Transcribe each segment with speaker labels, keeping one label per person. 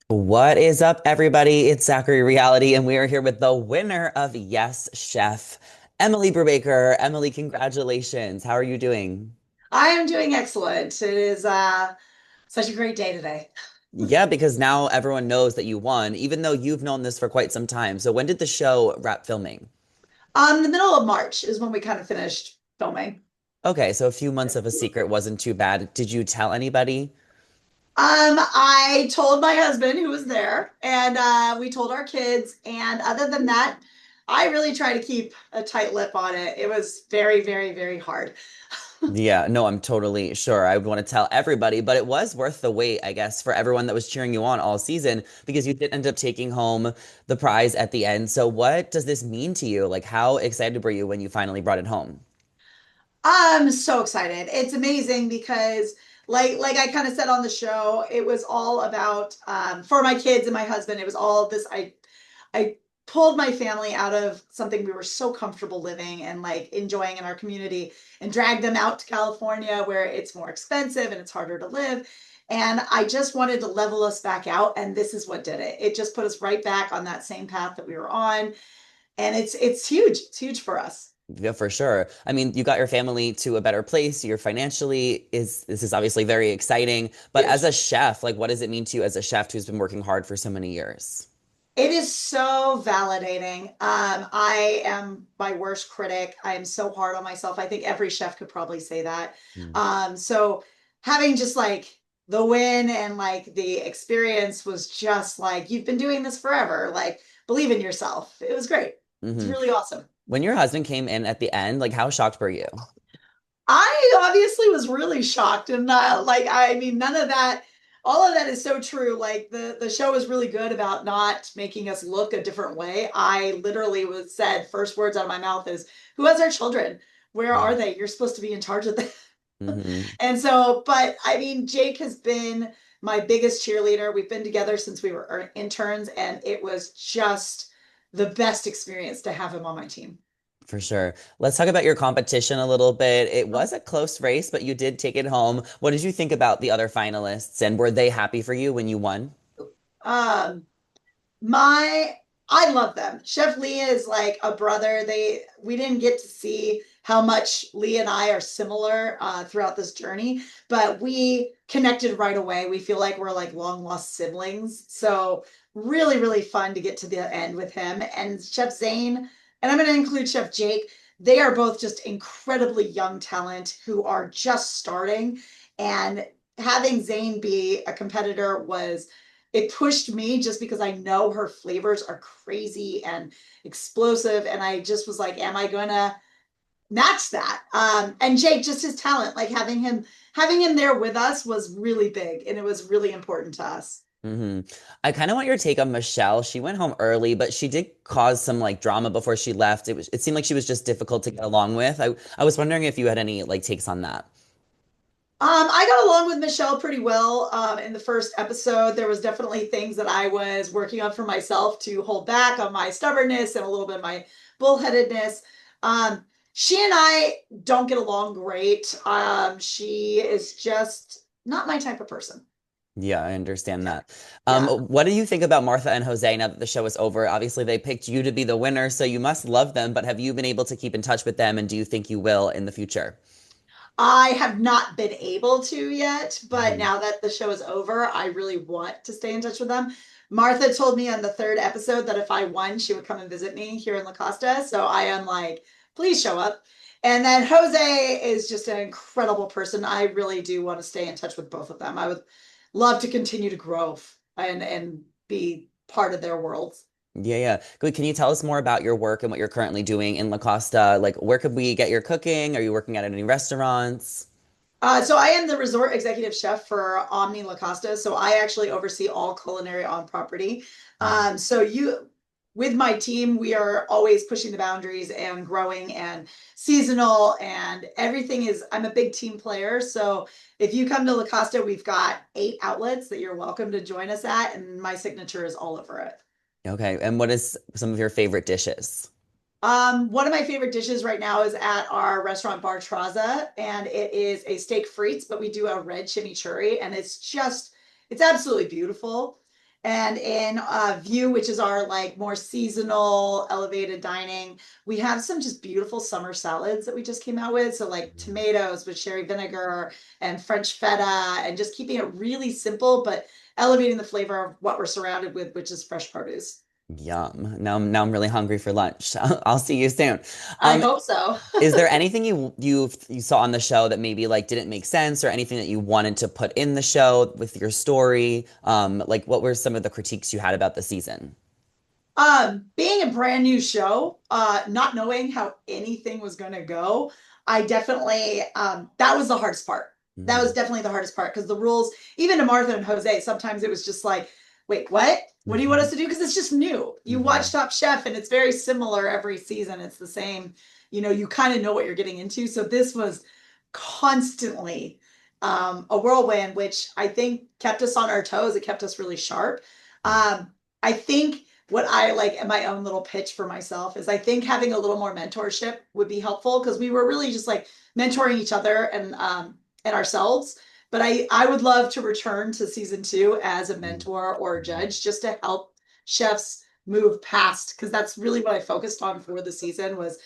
Speaker 1: What is up, everybody? It's Zachary Reality, and we are here with the winner of Yes Chef, Emily Brubaker. Emily, congratulations. How are you doing?
Speaker 2: I am doing excellent. It is such a great day today.
Speaker 1: Yeah, because now everyone knows that you won, even though you've known this for quite some time. So when did the show wrap filming?
Speaker 2: The middle of March is when we kind of finished filming.
Speaker 1: Okay, so a few months of a secret wasn't too bad. Did you tell anybody?
Speaker 2: I told my husband who was there, and we told our kids. And other than that, I really try to keep a tight lip on it. It was very, very, very hard.
Speaker 1: Yeah, no, I'm totally sure. I would want to tell everybody, but it was worth the wait, I guess, for everyone that was cheering you on all season because you did end up taking home the prize at the end. So, what does this mean to you? Like, how excited were you when you finally brought it home?
Speaker 2: I'm so excited. It's amazing because like I kind of said on the show, it was all about for my kids and my husband, it was all this I pulled my family out of something we were so comfortable living and like enjoying in our community and dragged them out to California where it's more expensive and it's harder to live. And I just wanted to level us back out, and this is what did it. It just put us right back on that same path that we were on, and it's huge. It's huge for us.
Speaker 1: Yeah, for sure. I mean, you got your family to a better place. You're financially is this is obviously very exciting. But as
Speaker 2: Huge.
Speaker 1: a chef, like, what does it mean to you as a chef who's been working hard for so many years?
Speaker 2: It is so validating. I am my worst critic. I am so hard on myself. I think every chef could probably say that.
Speaker 1: Mm.
Speaker 2: So having just like the win and like the experience was just like, you've been doing this forever. Like, believe in yourself. It was great. It's
Speaker 1: Hmm.
Speaker 2: really awesome.
Speaker 1: When your husband came in at the end, like, how shocked were you?
Speaker 2: I obviously was really shocked, and like I mean, none of that, all of that is so true. Like the show was really good about not making us look a different way. I literally was said first words out of my mouth is, "Who has our children? Where are they? You're supposed to be in charge of them."
Speaker 1: Mm-hmm.
Speaker 2: And so, but I mean, Jake has been my biggest cheerleader. We've been together since we were interns, and it was just the best experience to have him on my team.
Speaker 1: For sure. Let's talk about your competition a little bit. It was a close race, but you did take it home. What did you think about the other finalists, and were they happy for you when you won?
Speaker 2: Um, My I love them. Chef Leah is like a brother. We didn't get to see how much Leah and I are similar throughout this journey, but we connected right away. We feel like we're like long lost siblings. So really, really fun to get to the end with him. And Chef Zane, and I'm going to include Chef Jake. They are both just incredibly young talent who are just starting. And having Zane be a competitor was it pushed me just because I know her flavors are crazy and explosive. And I just was like, am I gonna match that? And Jake, just his talent, like having him there with us was really big and it was really important to us.
Speaker 1: Hmm. I kind of want your take on Michelle. She went home early, but she did cause some like drama before she left. It seemed like she was just difficult to get along with. I was wondering if you had any like takes on that.
Speaker 2: I got along with Michelle pretty well in the first episode. There was definitely things that I was working on for myself to hold back on my stubbornness and a little bit of my bullheadedness. She and I don't get along great. She is just not my type of person.
Speaker 1: Yeah, I understand
Speaker 2: Yeah.
Speaker 1: that.
Speaker 2: Yeah.
Speaker 1: What do you think about Martha and Jose now that the show is over? Obviously, they picked you to be the winner, so you must love them, but have you been able to keep in touch with them, and do you think you will in the future?
Speaker 2: I have not been able to yet, but
Speaker 1: Mhm.
Speaker 2: now that the show is over, I really want to stay in touch with them. Martha told me on the third episode that if I won, she would come and visit me here in La Costa. So I am like, please show up. And then Jose is just an incredible person. I really do want to stay in touch with both of them. I would love to continue to grow and be part of their worlds.
Speaker 1: Yeah, yeah. Can you tell us more about your work and what you're currently doing in La Costa? Like, where could we get your cooking? Are you working at any restaurants?
Speaker 2: So I am the resort executive chef for Omni La Costa. So I actually oversee all culinary on property.
Speaker 1: Mhm.
Speaker 2: So with my team, we are always pushing the boundaries and growing and seasonal and everything is, I'm a big team player. So if you come to La Costa, we've got 8 outlets that you're welcome to join us at. And my signature is all over it.
Speaker 1: Okay, and what is some of your favorite dishes?
Speaker 2: One of my favorite dishes right now is at our restaurant Bar Traza, and it is a steak frites, but we do a red chimichurri, and it's absolutely beautiful. And in View, which is our like more seasonal elevated dining, we have some just beautiful summer salads that we just came out with. So like tomatoes with sherry vinegar and French feta, and just keeping it really simple, but elevating the flavor of what we're surrounded with, which is fresh produce.
Speaker 1: Yum. Now I'm really hungry for lunch. I'll see you soon.
Speaker 2: I
Speaker 1: Um,
Speaker 2: hope so.
Speaker 1: is there anything you saw on the show that maybe like didn't make sense or anything that you wanted to put in the show with your story? Like what were some of the critiques you had about the season?
Speaker 2: Being a brand new show, not knowing how anything was going to go, I definitely, that was the hardest part. That was
Speaker 1: Hmm.
Speaker 2: definitely the hardest part because the rules, even to Martha and Jose, sometimes it was just like, wait, what? What do you want us to do? Because it's just new. You watch
Speaker 1: Hmm.
Speaker 2: Top Chef and it's very similar every season. It's the same, you kind of know what you're getting into. So this was constantly a whirlwind, which I think kept us on our toes. It kept us really sharp. I think what I like in my own little pitch for myself is I think having a little more mentorship would be helpful because we were really just like mentoring each other and ourselves. But I would love to return to season 2 as a mentor or a judge just to help chefs move past, because that's really what I focused on for the season. Was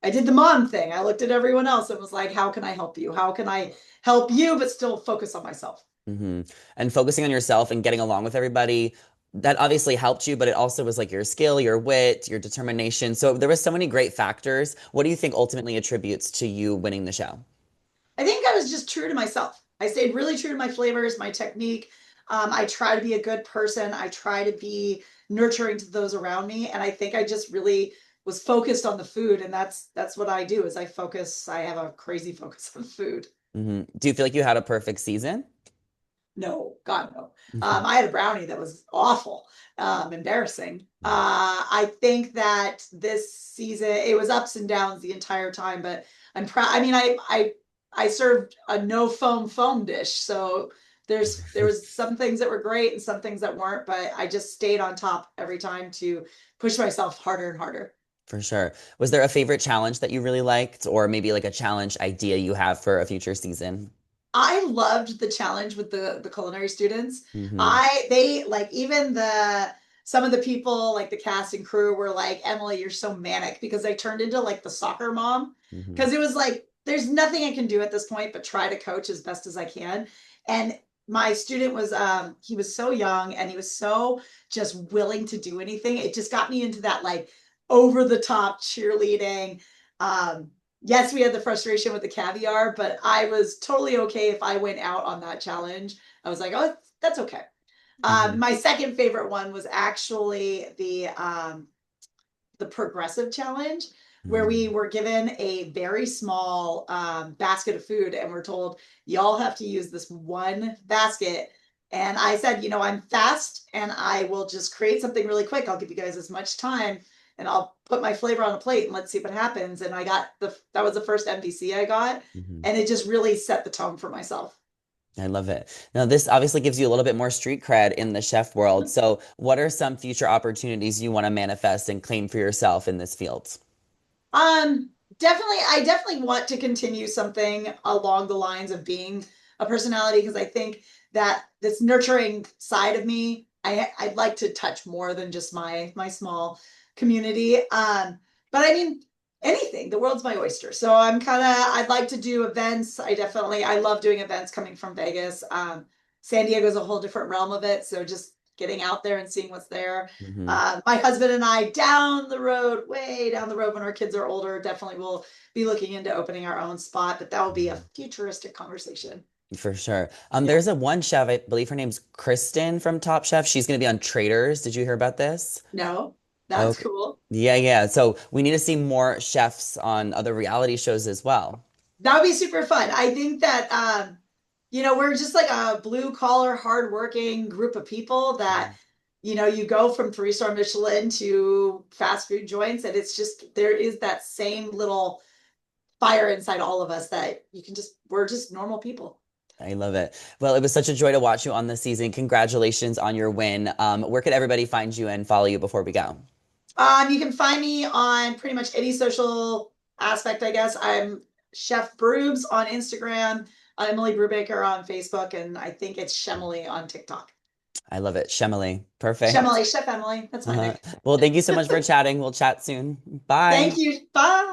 Speaker 2: I did the mom thing. I looked at everyone else and was like, how can I help you? How can I help you but still focus on myself?
Speaker 1: Hmm. And focusing on yourself and getting along with everybody, that obviously helped you, but it also was like your skill, your wit, your determination. So there was so many great factors. What do you think ultimately attributes to you winning the show?
Speaker 2: I think I was just true to myself. I stayed really true to my flavors, my technique. I try to be a good person. I try to be nurturing to those around me, and I think I just really was focused on the food, and that's what I do. Is I focus. I have a crazy focus on food.
Speaker 1: Hmm. Do you feel like you had a perfect season?
Speaker 2: No, God, no. I had a brownie that was awful, embarrassing. I think that this season it was ups and downs the entire time, but I'm proud. I mean, I served a no foam dish, so there was some things that were great and some things that weren't, but I just stayed on top every time to push myself harder and harder.
Speaker 1: For sure. Was there a favorite challenge that you really liked, or maybe like a challenge idea you have for a future season?
Speaker 2: I loved the challenge with the culinary students.
Speaker 1: Hmm.
Speaker 2: I they like even the some of the people like the cast and crew were like, Emily, you're so manic, because I turned into like the soccer mom,
Speaker 1: Hmm.
Speaker 2: because it was like there's nothing I can do at this point but try to coach as best as I can. And my student was he was so young and he was so just willing to do anything. It just got me into that like over the top cheerleading. Yes, we had the frustration with the caviar, but I was totally okay if I went out on that challenge. I was like, oh, that's okay.
Speaker 1: Hmm.
Speaker 2: My second favorite one was actually the progressive challenge, where we were given a very small basket of food and we're told y'all have to use this one basket. And I said, I'm fast and I will just create something really quick. I'll give you guys as much time and I'll put my flavor on a plate and let's see what happens. And I got that was the first MVC I got.
Speaker 1: Hmm.
Speaker 2: And it just really set the tone for myself.
Speaker 1: I love it. Now, this obviously gives you a little bit more street cred in the chef world. So, what are some future opportunities you want to manifest and claim for yourself in this field?
Speaker 2: Um, I definitely want to continue something along the lines of being a personality, because I think that this nurturing side of me, I'd like to touch more than just my small community. But I mean anything, the world's my oyster. So I'd like to do events. I love doing events coming from Vegas. San Diego's a whole different realm of it. So just getting out there and seeing what's there.
Speaker 1: Hmm.
Speaker 2: My husband and I, down the road, way down the road when our kids are older, definitely will be looking into opening our own spot, but that will be a futuristic conversation.
Speaker 1: For sure.
Speaker 2: Yeah.
Speaker 1: There's a one chef, I believe her name's Kristen from Top Chef. She's going to be on Traders. Did you hear about this?
Speaker 2: No, that's
Speaker 1: Okay.
Speaker 2: cool.
Speaker 1: Yeah, yeah. So we need to see more chefs on other reality shows as well.
Speaker 2: That would be super fun. I think that, we're just like a blue collar, hardworking group of people that, you go from 3-star Michelin to fast food joints, and it's just, there is that same little fire inside all of us that we're just normal people.
Speaker 1: I love it. Well, it was such a joy to watch you on this season. Congratulations on your win. Where could everybody find you and follow you before we go?
Speaker 2: You can find me on pretty much any social aspect, I guess. I'm Chef Brubes on Instagram, Emily Brubaker on Facebook, and I think it's Shemily on TikTok.
Speaker 1: I love it. Shemily. Perfect.
Speaker 2: Chef Emily. That's my
Speaker 1: Uh-huh.
Speaker 2: nick.
Speaker 1: Well, thank you so much for chatting. We'll chat soon.
Speaker 2: Thank
Speaker 1: Bye.
Speaker 2: you. Bye.